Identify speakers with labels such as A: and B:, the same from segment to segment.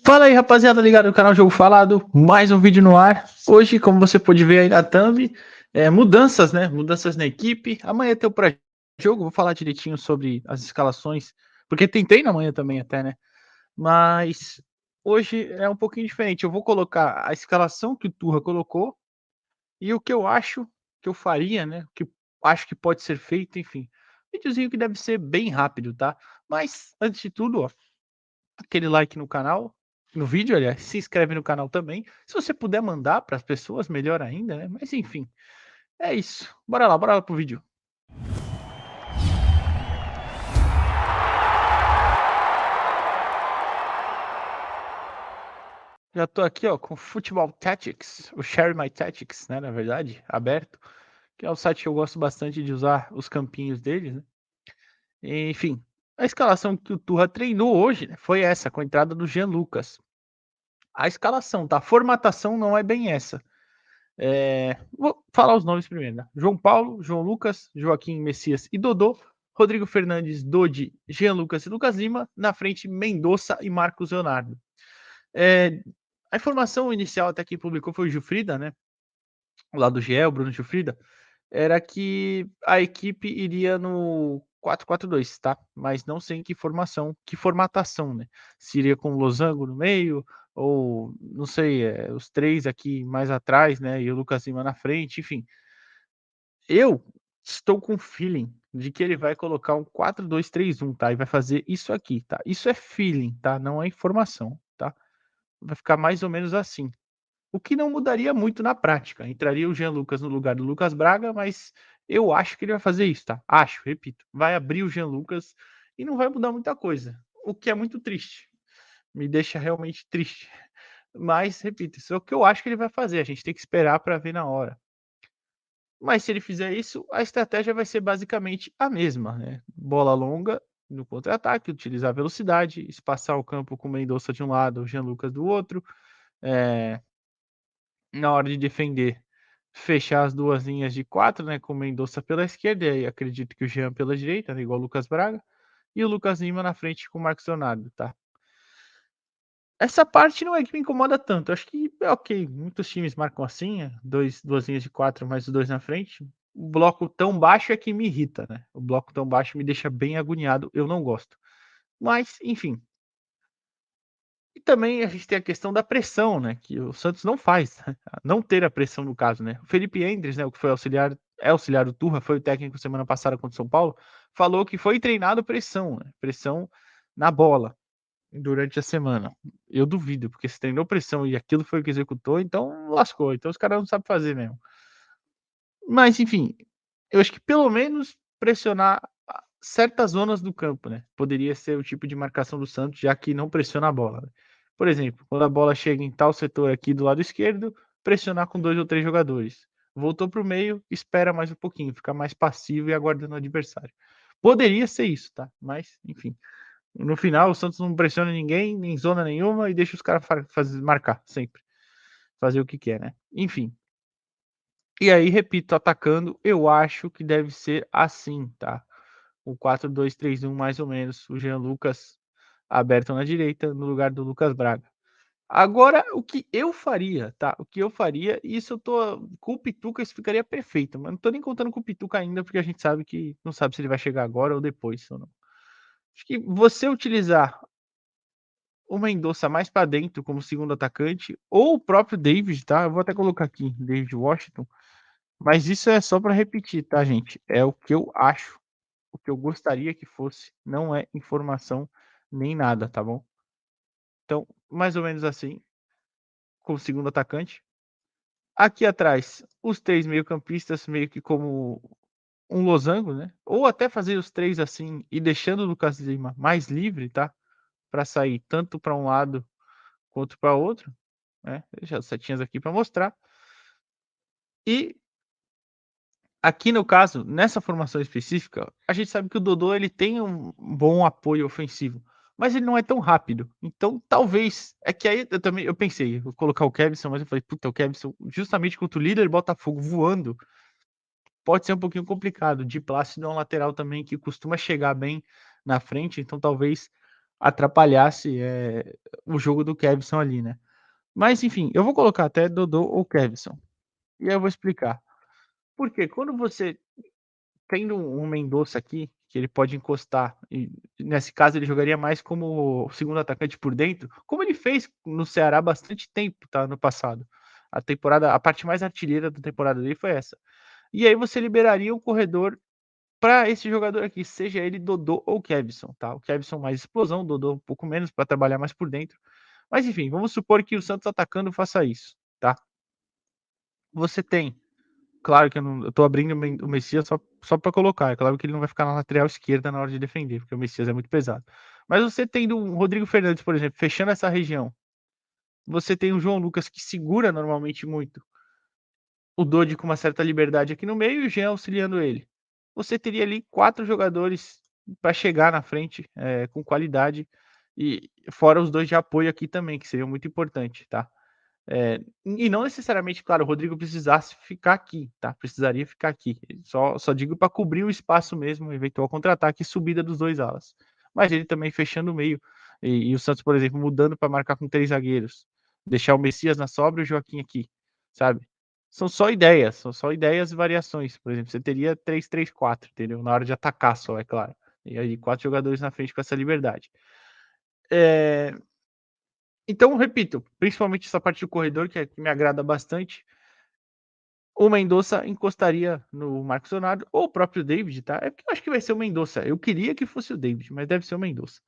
A: Fala aí, rapaziada, ligado no canal Jogo Falado, mais um vídeo no ar. Hoje, como você pode ver aí na thumb, mudanças, né? Mudanças na equipe. Amanhã tem o pré-jogo, vou falar direitinho sobre as escalações, porque tem treino amanhã também até, né? Mas hoje é um pouquinho diferente. Eu vou colocar a escalação que o Turra colocou e o que eu acho que eu faria, né? O que acho que pode ser feito, enfim. Videozinho que deve ser bem rápido, tá? Mas, antes de tudo, ó, aquele like no canal, no vídeo, aliás, se inscreve no canal também. Se você puder mandar para as pessoas, melhor ainda, né? Mas enfim, é isso. Bora lá pro vídeo. Já tô aqui, ó, com Football Tactics, o Share My Tactics, né, na verdade, aberto, que é um site que eu gosto bastante de usar os campinhos deles, né? Enfim, a escalação que o Turra treinou hoje, né, foi essa, com a entrada do Jean Lucas. A escalação, tá? A formatação não é bem essa. Vou falar os nomes primeiro, né? João Paulo, João Lucas, Joaquim Messias e Dodô, Rodrigo Fernandes, Dodi, Jean Lucas e Lucas Lima, na frente Mendonça e Marcos Leonardo. É, a informação inicial até quem publicou foi o Gilfrida, né? Lá do GE, o Bruno Gilfrida, era que a equipe iria no 4-4-2, tá? Mas não sei em que formatação, né? Se iria com o Losango no meio, ou não sei, os três aqui mais atrás, né? E o Lucas Lima na frente, enfim. Eu estou com feeling de que ele vai colocar um 4-2-3-1, tá? E vai fazer isso aqui, tá? Isso é feeling, tá? Não é informação, tá? Vai ficar mais ou menos assim. O que não mudaria muito na prática. Entraria o Jean Lucas no lugar do Lucas Braga, mas eu acho que ele vai fazer isso, tá? Acho, repito. Vai abrir o Jean Lucas e não vai mudar muita coisa. O que é muito triste. Me deixa realmente triste. Mas, repito, isso é o que eu acho que ele vai fazer. A gente tem que esperar para ver na hora. Mas se ele fizer isso, a estratégia vai ser basicamente a mesma, né? Bola longa no contra-ataque, utilizar a velocidade, espaçar o campo com o Mendonça de um lado, o Jean Lucas do outro. É, na hora de defender, fechar as duas linhas de quatro, né? Com o Mendonça pela esquerda, e acredito que o Jean pela direita, né, igual o Lucas Braga, e o Lucas Lima na frente com o Marcos Leonardo, tá? Essa parte não é que me incomoda tanto. Acho que é ok. Muitos times marcam assim, duas linhas de quatro, mais os dois na frente. O bloco tão baixo é que me irrita, né? O bloco tão baixo me deixa bem agoniado. Eu não gosto. Mas, enfim. E também a gente tem a questão da pressão, né? Que o Santos não faz. Né? Não ter a pressão no caso, né? O Felipe Endres, né? O que foi auxiliar, é auxiliar do Turra, foi o técnico semana passada contra o São Paulo, falou que foi treinado pressão, né? Pressão na bola durante a semana. Eu duvido, porque se treinou pressão e aquilo foi o que executou, então lascou. Então os caras não sabem fazer mesmo. Mas, enfim, eu acho que pelo menos pressionar certas zonas do campo, né? Poderia ser o tipo de marcação do Santos, já que não pressiona a bola. Né? Por exemplo, quando a bola chega em tal setor aqui do lado esquerdo, pressionar com dois ou três jogadores. Voltou para o meio, espera mais um pouquinho, fica mais passivo e aguardando o adversário. Poderia ser isso, tá? Mas, enfim. No final, o Santos não pressiona ninguém, nem zona nenhuma, e deixa os caras marcar sempre. Fazer o que quer, né? Enfim. E aí, repito, atacando, eu acho que deve ser assim, tá? O 4-2-3-1, mais ou menos. O Jean Lucas aberto na direita, no lugar do Lucas Braga. Agora, o que eu faria, tá? O que eu faria, isso eu tô. Com o Pituca, isso ficaria perfeito. Mas não tô nem contando com o Pituca ainda, porque a gente sabe que. Não sabe se ele vai chegar agora ou depois, ou não. Acho que você utilizar o Mendonça mais para dentro como segundo atacante, ou o próprio David, tá? Eu vou até colocar aqui, David Washington, mas isso é só para repetir, tá, gente? É o que eu acho, o que eu gostaria que fosse, não é informação nem nada, tá bom? Então, mais ou menos assim, como segundo atacante. Aqui atrás, os três meio-campistas, meio que como um losango, né? Ou até fazer os três assim e deixando o Lucas Lima mais livre, tá? Para sair tanto para um lado quanto para outro. Né? Deixa as setinhas aqui para mostrar. E aqui no caso, nessa formação específica, a gente sabe que o Dodô ele tem um bom apoio ofensivo, mas ele não é tão rápido. Então, talvez, é que aí eu pensei, vou colocar o Kevson, mas eu falei, puta, o Kevson, justamente contra o líder Botafogo voando, pode ser um pouquinho complicado. De Plácido é um lateral também que costuma chegar bem na frente, então talvez atrapalhasse, o jogo do Kevson ali, né. Mas enfim, eu vou colocar até Dodô ou Kevson, e aí eu vou explicar. Porque quando você tendo um Mendonça aqui, que ele pode encostar, e nesse caso ele jogaria mais como segundo atacante por dentro, como ele fez no Ceará bastante tempo, tá, no passado. A parte mais artilheira da temporada dele foi essa. E aí você liberaria um corredor para esse jogador aqui, seja ele Dodô ou Kevson, tá. O Kevson mais explosão, o Dodô um pouco menos para trabalhar mais por dentro. Mas enfim, vamos supor que o Santos atacando faça isso, tá. Você tem claro que eu tô abrindo o Messias só pra colocar, é claro que ele não vai ficar na lateral esquerda na hora de defender, porque o Messias é muito pesado. Mas você tendo um Rodrigo Fernandes, por exemplo, fechando essa região, você tem o João Lucas que segura normalmente muito o Dodi com uma certa liberdade aqui no meio e o Jean auxiliando ele. Você teria ali 4 jogadores para chegar na frente, com qualidade, e fora os 2 de apoio aqui também, que seriam muito importante, tá. E não necessariamente, claro, o Rodrigo precisasse ficar aqui, tá, precisaria ficar aqui. Só digo para cobrir o espaço mesmo, eventual contra-ataque e subida dos 2 alas. Mas ele também fechando o meio, e o Santos, por exemplo, mudando para marcar com 3 zagueiros, deixar o Messias na sobra e o Joaquim aqui, sabe. São só ideias e variações. Por exemplo, você teria 3-3-4, entendeu, na hora de atacar só, é claro. E aí 4 jogadores na frente com essa liberdade. Eh então, repito, principalmente essa parte do corredor que me agrada bastante, o Mendonça encostaria no Marcos Leonardo ou o próprio David, tá. É porque eu acho que vai ser o Mendonça, eu queria que fosse o David, mas deve ser o Mendonça.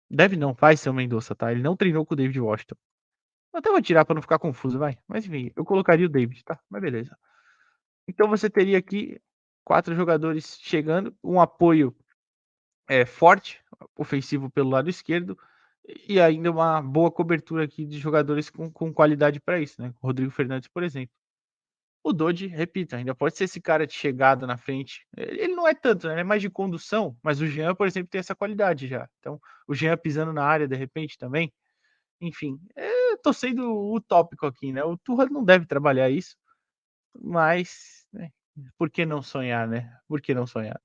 A: Deve não, vai ser o Mendonça, tá, ele não treinou com o David Washington. Eu até vou tirar pra não ficar confuso, vai, mas enfim, eu colocaria o David, tá, mas beleza. Então você teria aqui 4 jogadores chegando, um apoio, forte, ofensivo pelo lado esquerdo, e ainda uma boa cobertura aqui de jogadores com qualidade pra isso, né, Rodrigo Fernandes, por exemplo. O Dodi, repito, ainda pode ser esse cara de chegada na frente. Ele não é tanto, né, ele é mais de condução, mas o Jean, por exemplo, tem essa qualidade já. Então, o Jean pisando na área de repente também, enfim, tô sendo utópico aqui, né, o Tuchel não deve trabalhar isso, mas, né, por que não sonhar, né, por que não sonhar?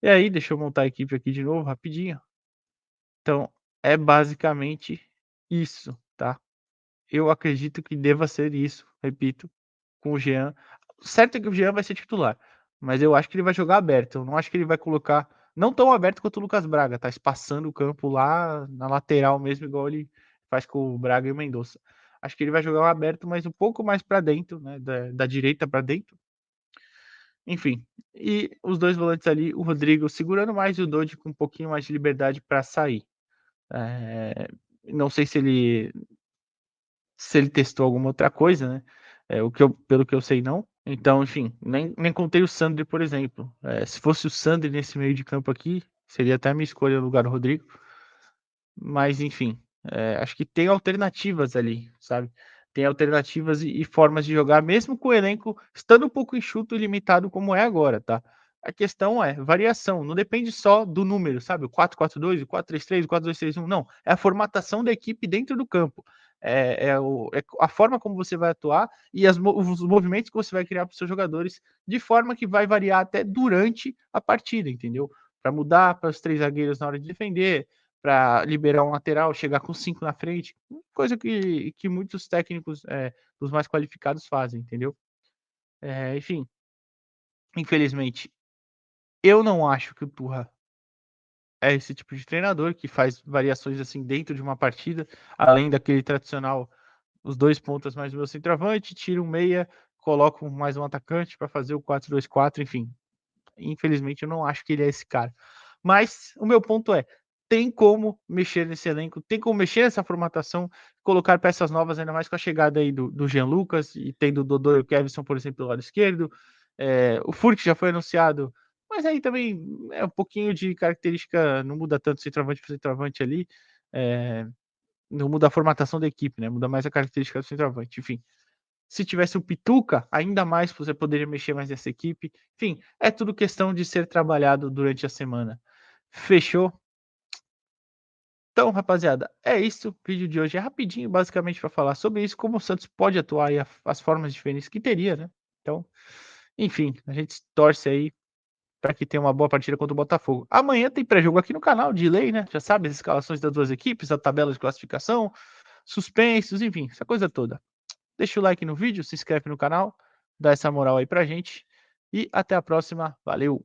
A: E aí, deixa eu montar a equipe aqui de novo rapidinho. Então, é basicamente isso, tá. Eu acredito que deva ser isso, repito, com o Jean. O certo é que o Jean vai ser titular, mas eu acho que ele vai jogar aberto, eu não acho que ele vai colocar não tão aberto quanto o Lucas Braga, tá espaçando o campo lá na lateral mesmo, igual ele faz com o Braga e o Mendonça. Acho que ele vai jogar aberto, mas um pouco mais para dentro, né, da direita para dentro, enfim. E os 2 volantes ali, o Rodrigo segurando mais e o Dodi com um pouquinho mais de liberdade para sair. Eh, não sei se ele testou alguma outra coisa, né, o que eu pelo que eu sei não. Então, enfim, nem contei o Sandri, por exemplo. Se fosse o Sandri nesse meio de campo aqui, seria até a minha escolha no lugar do Rodrigo. Mas enfim, acho que tem alternativas ali, sabe. Tem alternativas e formas de jogar, mesmo com o elenco estando um pouco enxuto e limitado como é agora, tá. A questão é variação, não depende só do número, sabe, o 4-4-2, o 4-3-3, o 4-2-3-1, não, é a formatação da equipe dentro do campo. É a forma como você vai atuar e os movimentos que você vai criar para os seus jogadores, de forma que vai variar até durante a partida, entendeu. Para mudar para os 3 zagueiros na hora de defender, para liberar um lateral, chegar com 5 na frente, coisa que muitos técnicos, os mais qualificados fazem, entendeu. Enfim, infelizmente, eu não acho que o Tuchel é esse tipo de treinador que faz variações, assim, dentro de uma partida, além daquele tradicional, os 2 pontas mais o meu centroavante, tira um meia, coloca mais um atacante para fazer o 4-2-4, enfim. Infelizmente, eu não acho que ele é esse cara. Mas o meu ponto é: tem como mexer nesse elenco, tem como mexer nessa formatação, colocar peças novas, ainda mais com a chegada aí do Jean Lucas e tendo o Dodô e o Kevson, por exemplo, do lado esquerdo. O Furt já foi anunciado, mas aí também é um pouquinho de característica, não muda tanto centroavante para centroavante ali, eh, não muda a formatação da equipe, né, muda mais a característica do centroavante, enfim. Se tivesse o Pituca, ainda mais você poderia mexer mais nessa equipe. Enfim, é tudo questão de ser trabalhado durante a semana. Fechou? Então, rapaziada, é isso. O vídeo de hoje é rapidinho, basicamente para falar sobre isso, como o Santos pode atuar e as formas diferentes que teria, né? Então, enfim, a gente torce aí para que tenha uma boa partida contra o Botafogo. Amanhã tem pré-jogo aqui no canal, de lei, né? Já sabe as escalações das duas equipes, a tabela de classificação, suspensos, enfim, essa coisa toda. Deixa o like no vídeo, se inscreve no canal, dá essa moral aí pra gente e até a próxima. Valeu!